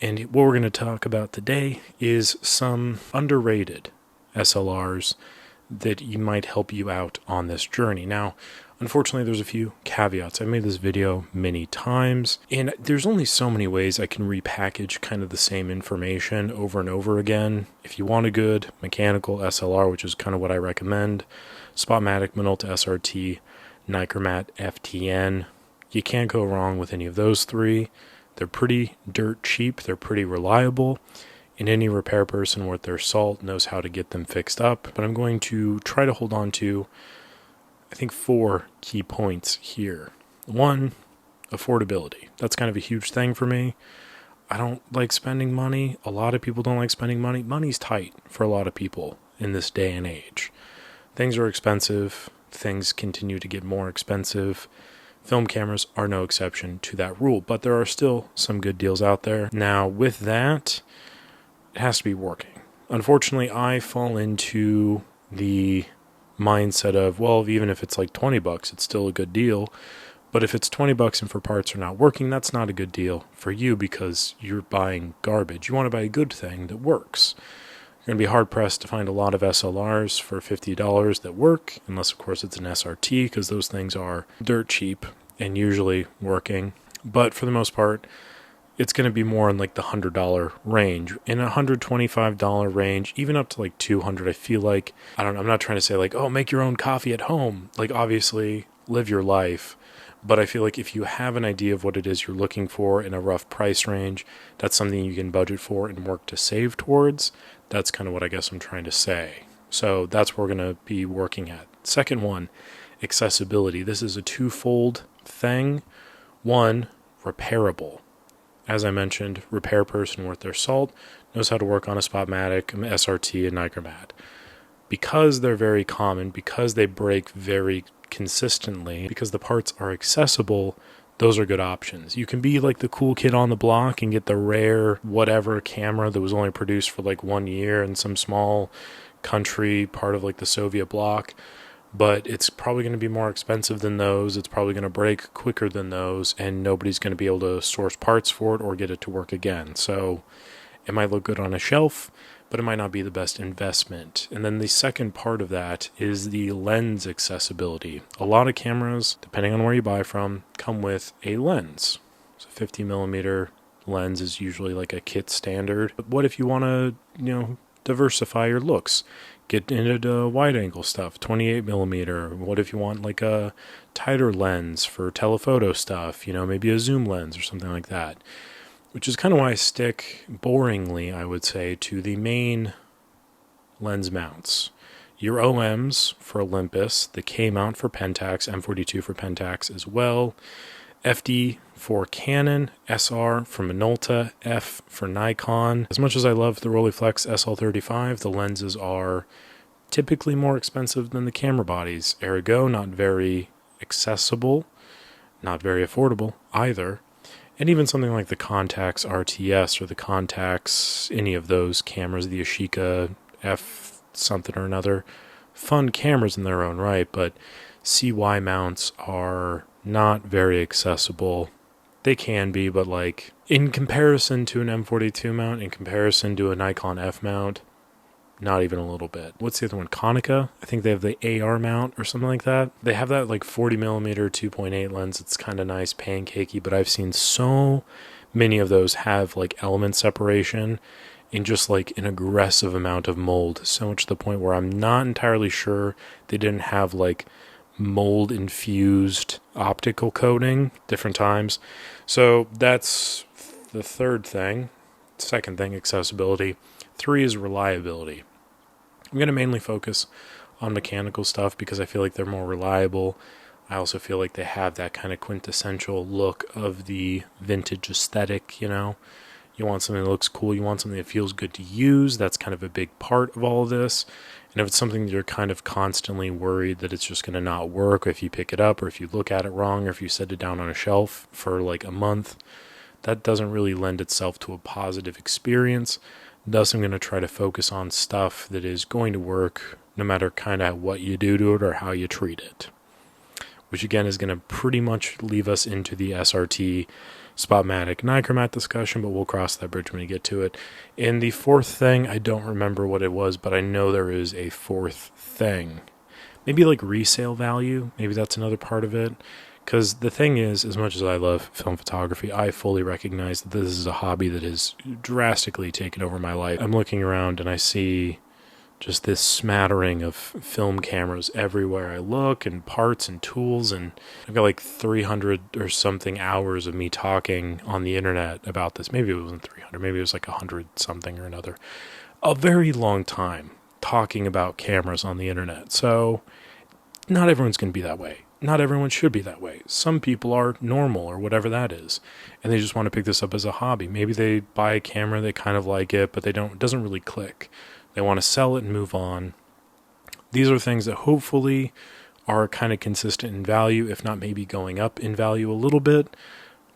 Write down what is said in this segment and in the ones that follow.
And what we're going to talk about today is some underrated SLRs that might help you out on this journey. Now, unfortunately, there's a few caveats. I made this video many times, and there's only so many ways I can repackage kind of the same information over and over again. If you want a good mechanical SLR, which is kind of what I recommend, Spotmatic, Minolta SRT, Nikon FTN, you can't go wrong with any of those three. They're pretty dirt cheap, they're pretty reliable, and any repair person worth their salt knows how to get them fixed up. But I'm going to try to hold on to, I think, 4 key points here. 1, affordability. That's kind of a huge thing for me. I don't like spending money. A lot of people don't like spending money. Money's tight for a lot of people in this day and age. Things are expensive. Things continue to get more expensive. Film cameras are no exception to that rule, but there are still some good deals out there. Now, with that, it has to be working. Unfortunately, I fall into the mindset of, well, even if it's like $20, it's still a good deal. But if it's $20 and for parts are not working, that's not a good deal for you because you're buying garbage. You want to buy a good thing that works. You're going to be hard-pressed to find a lot of SLRs for $50 that work, unless, of course, it's an SRT, because those things are dirt cheap and usually working. But for the most part, it's going to be more in like the $100 range. In a $125 range, even up to like $200, I feel like, I'm not trying to say like, oh, make your own coffee at home. Like, obviously, live your life. But I feel like if you have an idea of what it is you're looking for in a rough price range, that's something you can budget for and work to save towards. That's kind of what I guess I'm trying to say. So that's what we're going to be working at. Second one, accessibility. This is a twofold thing. 1, repairable. As I mentioned, repair person worth their salt knows how to work on a Spotmatic, an SRT, and Nikon. Because they're very common, because they break very consistently, because the parts are accessible, those are good options. You can be like the cool kid on the block and get the rare whatever camera that was only produced for like 1 year in some small country, part of like the Soviet bloc, but it's probably going to be more expensive than those. It's probably going to break quicker than those, and nobody's going to be able to source parts for it or get it to work again. So it might look good on a shelf, but it might not be the best investment. And then the second part of that is the lens accessibility. A lot of cameras, depending on where you buy from, come with a lens. So 50mm lens is usually like a kit standard. But what if you want to, diversify your looks? Get into wide angle stuff, 28mm. What if you want like a tighter lens for telephoto stuff, maybe a zoom lens or something like that. Which is kind of why I stick, boringly, I would say, to the main lens mounts. Your OMs for Olympus, the K mount for Pentax, M42 for Pentax as well, FD for Canon, SR for Minolta, F for Nikon. As much as I love the Rolleiflex SL35, the lenses are typically more expensive than the camera bodies. Ergo, not very accessible, not very affordable either. And even something like the Contax RTS or the Contax, any of those cameras, the Yashica F something or another, fun cameras in their own right, but CY mounts are not very accessible. They can be, but like in comparison to an M42 mount, in comparison to a Nikon F mount, not even a little bit. What's the other one? Konica? I think they have the AR mount or something like that. They have that like 40mm 2.8 lens. It's kind of nice, pancakey, but I've seen so many of those have like element separation in just like an aggressive amount of mold. So much to the point where I'm not entirely sure they didn't have like mold infused optical coating different times. So that's the third thing. Second thing, accessibility. 3 is reliability. I'm going to mainly focus on mechanical stuff because I feel like they're more reliable. I also feel like they have that kind of quintessential look of the vintage aesthetic, You want something that looks cool. You want something that feels good to use. That's kind of a big part of all of this. And if it's something that you're kind of constantly worried that it's just going to not work if you pick it up or if you look at it wrong or if you set it down on a shelf for like a month, that doesn't really lend itself to a positive experience. Thus, I'm going to try to focus on stuff that is going to work no matter kind of what you do to it or how you treat it. Which again is going to pretty much leave us into the SRT Spotmatic Nichromat discussion, but we'll cross that bridge when we get to it. And the fourth thing, I don't remember what it was, but I know there is a fourth thing. Maybe like resale value. Maybe that's another part of it. Because the thing is, as much as I love film photography, I fully recognize that this is a hobby that has drastically taken over my life. I'm looking around and I see just this smattering of film cameras everywhere I look, and parts and tools, and I've got like 300 or something hours of me talking on the internet about this. Maybe it wasn't 300, maybe it was like 100 something or another. A very long time talking about cameras on the internet. So not everyone's going to be that way. Not everyone should be that way. Some people are normal or whatever that is, and they just want to pick this up as a hobby. Maybe they buy a camera, they kind of like it, but it doesn't really click. They want to sell it and move on. These are things that hopefully are kind of consistent in value, if not maybe going up in value a little bit,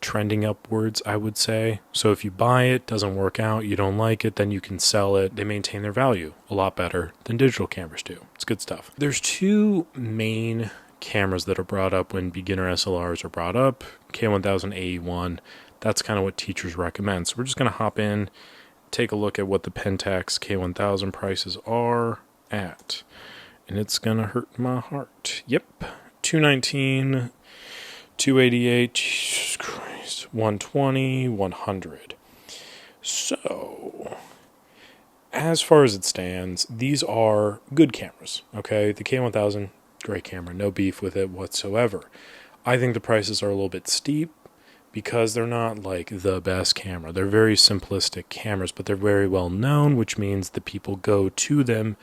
trending upwards, I would say. So if you buy it, doesn't work out, you don't like it, then you can sell it. They maintain their value a lot better than digital cameras do. It's good stuff. There's two main cameras that are brought up when beginner SLRs are brought up. K1000 AE1, that's kind of what teachers recommend. So we're just going to hop in, take a look at what the Pentax K1000 prices are at. And it's going to hurt my heart. Yep. $219, $288, Jesus Christ, $120, $100. So, as far as it stands, these are good cameras, okay? The K1000, great camera, no beef with it whatsoever. I think the prices are a little bit steep, because they're not like the best camera. They're very simplistic cameras, but they're very well known, which means that people go to them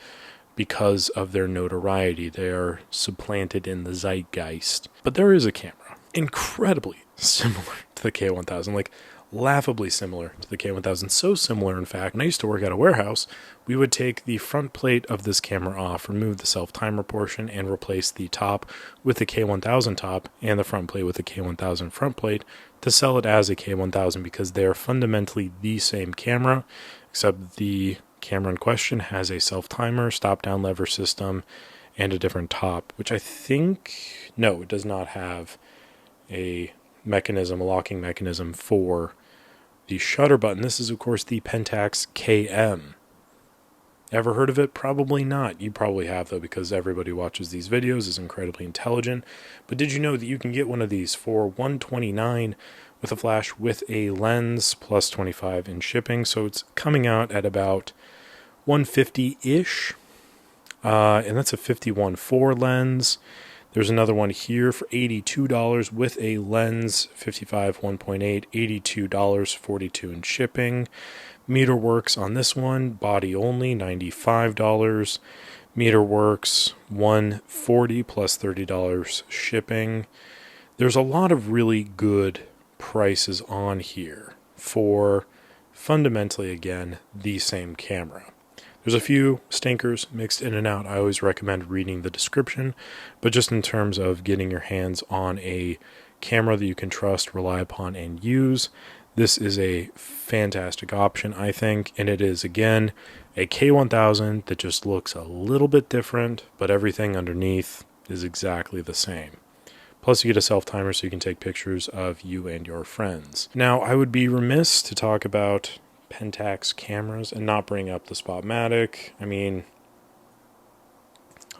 because of their notoriety. They are supplanted in the zeitgeist. But there is a camera incredibly similar to the K1000, like laughably similar to the K1000. So similar, in fact, when I used to work at a warehouse, we would take the front plate of this camera off, remove the self-timer portion, and replace the top with the K1000 top and the front plate with the K1000 front plate to sell it as a K1000, because they are fundamentally the same camera, except the camera in question has a self-timer, stop-down lever system, and a different top, which I think, no, it does not have a locking mechanism for the shutter button. This is, of course, the Pentax KM. Ever heard of it? Probably not. You probably have, though, because everybody who watches these videos is incredibly intelligent. But did you know that you can get one of these for $129 with a flash with a lens plus $25 in shipping? So it's coming out at about $150-ish. And that's a 51.4 lens. There's another one here for $82 with a lens, 55 1.8, $82, $42 in shipping. Meter works on this one, body only, $95. Meter works, $140 plus $30 shipping. There's a lot of really good prices on here for fundamentally, again, the same camera. There's a few stinkers mixed in and out. I always recommend reading the description, but just in terms of getting your hands on a camera that you can trust, rely upon, and use, this is a fantastic option, I think, and it is, again, a K1000 that just looks a little bit different, but everything underneath is exactly the same. Plus, you get a self-timer so you can take pictures of you and your friends. Now, I would be remiss to talk about Pentax cameras and not bring up the Spotmatic. I mean,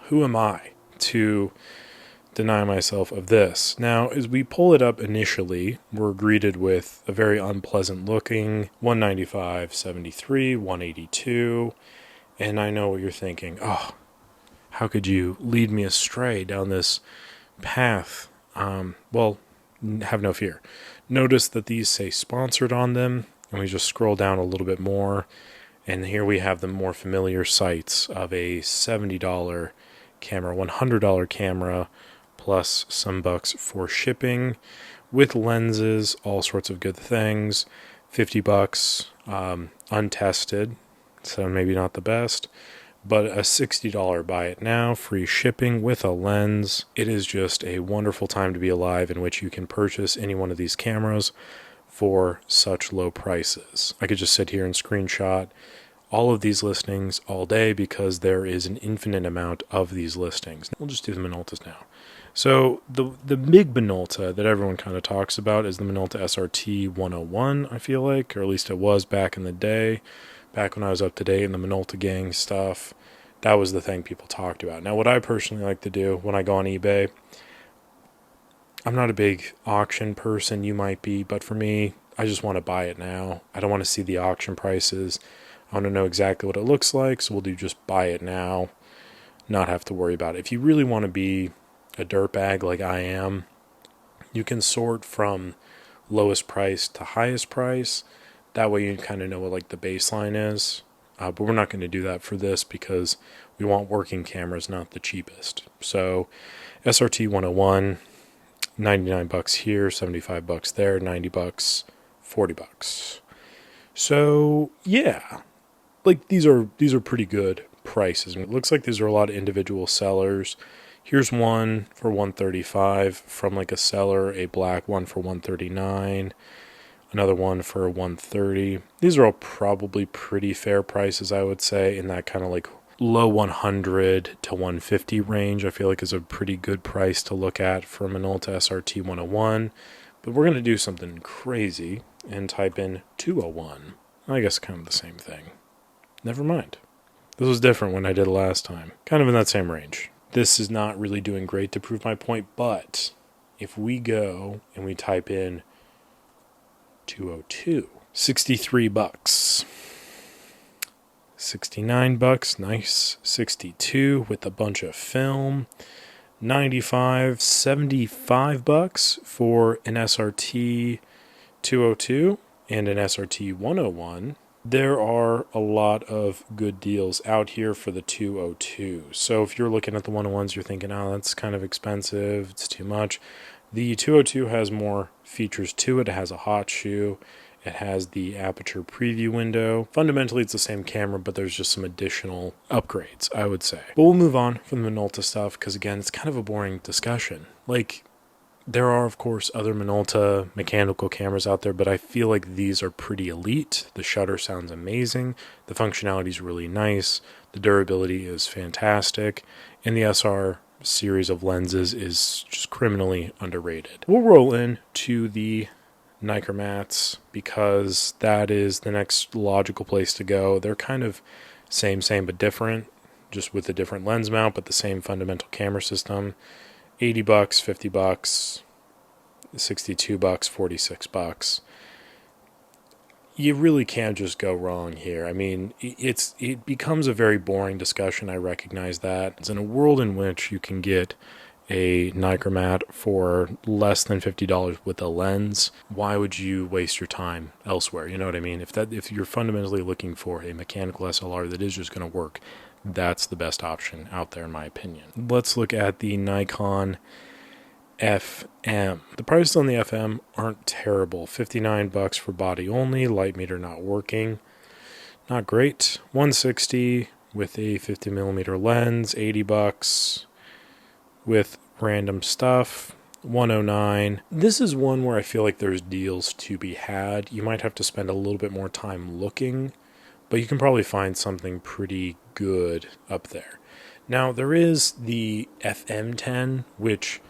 who am I to deny myself of this? Now, as we pull it up initially, we're greeted with a very unpleasant looking 195/73, 182, and I know what you're thinking. Oh, how could you lead me astray down this path? Well, have no fear. Notice that these say sponsored on them, and we just scroll down a little bit more, and here we have the more familiar sites of a $70 camera, $100 camera, plus some bucks for shipping, with lenses, all sorts of good things, $50, untested, so maybe not the best, but a $60 buy it now, free shipping with a lens. It is just a wonderful time to be alive in which you can purchase any one of these cameras for such low prices. I could just sit here and screenshot all of these listings all day because there is an infinite amount of these listings. We'll just do the Minoltas now. So the big Minolta that everyone kind of talks about is the Minolta SRT 101, I feel like, or at least it was back in the day, back when I was up to date in the Minolta gang stuff. That was the thing people talked about. Now, what I personally like to do when I go on eBay, I'm not a big auction person, you might be, but for me, I just want to buy it now. I don't want to see the auction prices. I want to know exactly what it looks like, so we'll do just buy it now, not have to worry about it. If you really want to be a dirtbag like I am, you can sort from lowest price to highest price. That way you kind of know what like the baseline is. But we're not going to do that for this because we want working cameras, not the cheapest. So SRT 101, 99 bucks here, 75 bucks there, 90 bucks, 40 bucks. So yeah, like these are pretty good prices. It looks like these are a lot of individual sellers. Here's one for 135 from like a seller, a black one for 139, another one for 130. These are all probably pretty fair prices, I would say, in that kind of like low 100 to 150 range. I feel like is a pretty good price to look at for Minolta SRT 101. But we're going to do something crazy and type in 201. I guess kind of the same thing. Never mind. This was different when I did it last time. Kind of in that same range. This is not really doing great to prove my point, but if we go and we type in 202, 63 bucks. 69 bucks, nice. 62 with a bunch of film. 95, 75 bucks for an SRT 202 and an SRT 101. There are a lot of good deals out here for the 202. So if you're looking at the 101s, you're thinking, oh, that's kind of expensive, it's too much. The 202 has more features to it. It has a hot shoe. It has the aperture preview window. Fundamentally, it's the same camera, but there's just some additional upgrades, I would say. But we'll move on from the Minolta stuff because, again, it's kind of a boring discussion. Like, there are, of course, other Minolta mechanical cameras out there, but I feel like these are pretty elite. The shutter sounds amazing. The functionality is really nice. The durability is fantastic. And the SR series of lenses is just criminally underrated. We'll roll into the Nikon mats because that is the next logical place to go. They're kind of same but different, just with a different lens mount, but the same fundamental camera system. 80 bucks, 50 bucks, 62 bucks, 46 bucks. You really can't just go wrong here. I mean, it becomes a very boring discussion. I recognize that. It's in a world in which you can get a Nikon mat for less than $50 with a lens. Why would you waste your time elsewhere? You know what I mean? If you're fundamentally looking for a mechanical SLR that is just going to work, that's the best option out there in my opinion. Let's look at the Nikon FM. The prices on the FM aren't terrible. 59 bucks for body only, light meter not working. Not great. 160 with a 50mm lens, 80 bucks with random stuff. 109. This is one where I feel like there's deals to be had. You might have to spend a little bit more time looking, but you can probably find something pretty good up there. Now, there is the FM10, which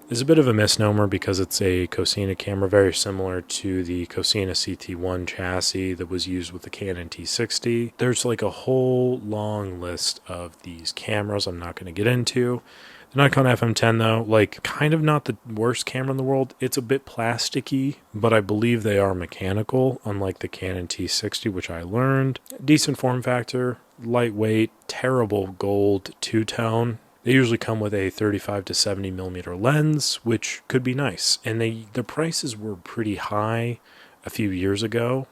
is a bit of a misnomer because it's a Cosina camera, very similar to the Cosina CT1 chassis that was used with the Canon T60. There's like a whole long list of these cameras I'm not going to get into. The Nikon FM10, though, like, kind of not the worst camera in the world. It's a bit plasticky, but I believe they are mechanical, unlike the Canon T60, which I learned. Decent form factor, lightweight, terrible gold two-tone. They usually come with a 35 to 70mm lens, which could be nice. And the prices were pretty high a few years ago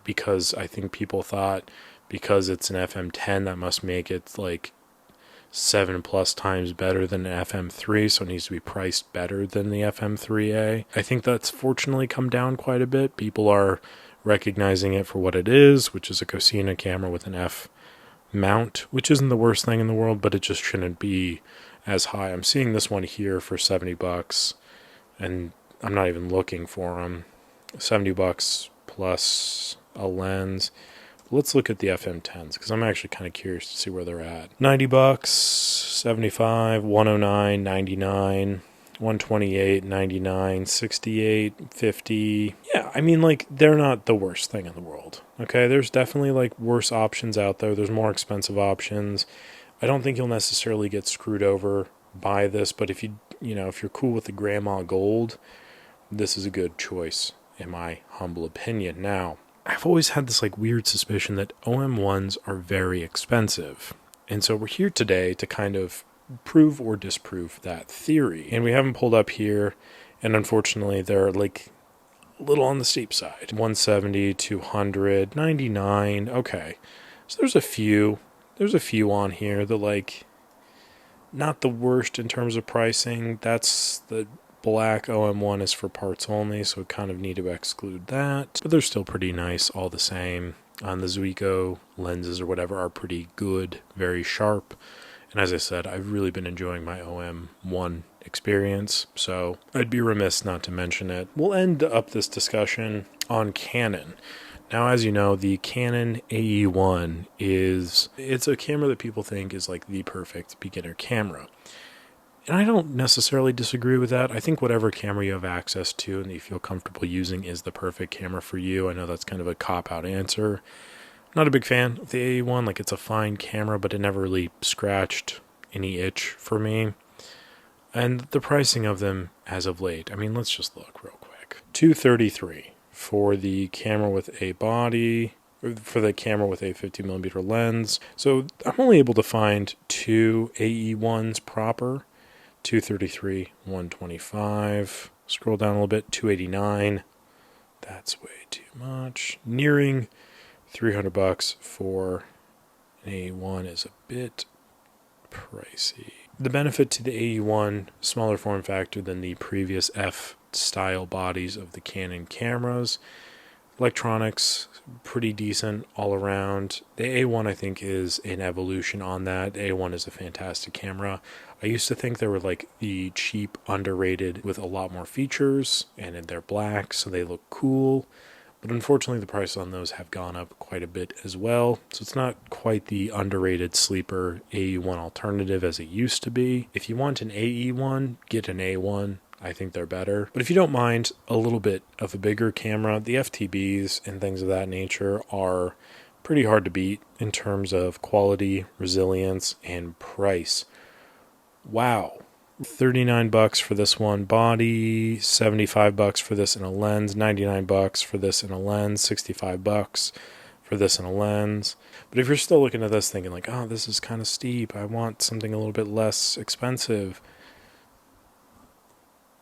because I think people thought because it's an FM10, that must make it, like, 7+ times better than an FM3, so it needs to be priced better than the FM3A. I think that's fortunately come down quite a bit. People are recognizing it for what it is, which is a Cosina camera with an F mount, which isn't the worst thing in the world, but it just shouldn't be as high. I'm seeing this one here for 70 bucks, and I'm not even looking for them. 70 bucks plus a lens. Let's look at the FM10s because I'm actually kind of curious to see where they're at. $90, 75, 109, 99, 128, 99, 68, 50. Yeah, I mean, like, they're not the worst thing in the world. Okay, there's definitely like worse options out there. There's more expensive options. I don't think you'll necessarily get screwed over by this, but if if you're cool with the grandma gold, this is a good choice in my humble opinion. Now, I've always had this like weird suspicion that OM1s are very expensive. And so we're here today to kind of prove or disprove that theory. And we haven't pulled up here, and unfortunately they're like a little on the steep side. 170, 200, 99. Okay. So there's a few on here that like not the worst in terms of pricing. That's the black OM1 is for parts only, so we kind of need to exclude that. But they're still pretty nice all the same. On the Zuiko lenses or whatever are pretty good, very sharp. And as I said, I've really been enjoying my OM1 experience, so I'd be remiss not to mention it. We'll end up this discussion on Canon. Now, as you know, the Canon AE1 it's a camera that people think is like the perfect beginner camera. And I don't necessarily disagree with that. I think whatever camera you have access to and that you feel comfortable using is the perfect camera for you. I know that's kind of a cop-out answer. Not a big fan of the AE1. Like, it's a fine camera, but it never really scratched any itch for me. And the pricing of them as of late, I mean, let's just look real quick. $233 for the camera with a body, for the camera with a 50mm lens. So I'm only able to find two AE1s proper. $233, $125. Scroll down a little bit, $289. That's way too much. Nearing $300 for an AE1 is a bit pricey. The benefit to the AE1, smaller form factor than the previous F-style bodies of the Canon cameras. Electronics, pretty decent all around. The A1, I think, is an evolution on that. The A1 is a fantastic camera. I used to think they were like the cheap, underrated with a lot more features, and they're black, so they look cool. But unfortunately, the prices on those have gone up quite a bit as well. So it's not quite the underrated sleeper AE1 alternative as it used to be. If you want an AE1, get an A1. I think they're better. But if you don't mind a little bit of a bigger camera, the FTBs and things of that nature are pretty hard to beat in terms of quality, resilience, and price. Wow. $39 for this one body, $75 for this in a lens, $99 for this in a lens, $65 for this in a lens. But if you're still looking at this thinking like, oh, this is kind of steep, I want something a little bit less expensive,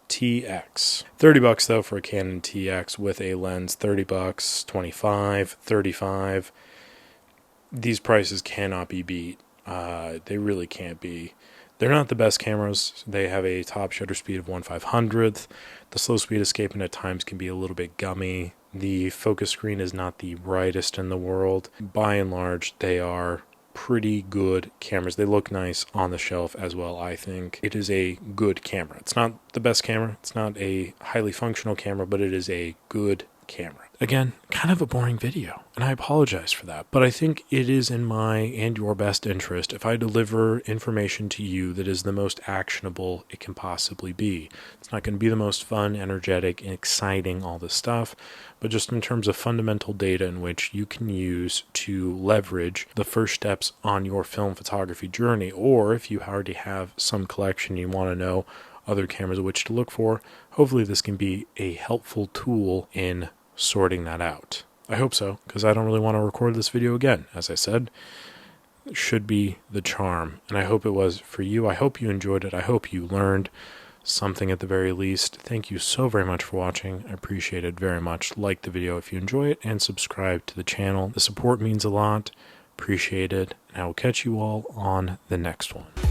TX. $30 though for a Canon TX with a lens, $30, $25, $35. These prices cannot be beat. They really can't be. They're not the best cameras. They have a top shutter speed of 1/500th. The slow speed escaping at times can be a little bit gummy. The focus screen is not the brightest in the world. By and large, they are pretty good cameras. They look nice on the shelf as well, I think. It is a good camera. It's not the best camera. It's not a highly functional camera, but it is a good camera. Again, kind of a boring video, and I apologize for that, but I think it is in my and your best interest if I deliver information to you that is the most actionable it can possibly be. It's not going to be the most fun, energetic, and exciting, all this stuff, but just in terms of fundamental data in which you can use to leverage the first steps on your film photography journey, or if you already have some collection you want to know other cameras which to look for, hopefully this can be a helpful tool in sorting that out. I hope so, because I don't really want to record this video again. As I said, it should be the charm, and I hope it was for you. I hope you enjoyed it. I hope you learned something at the very least. Thank you so very much for watching. I appreciate it very much. Like the video if you enjoy it, and subscribe to the channel. The support means a lot. Appreciate it, and I will catch you all on the next one.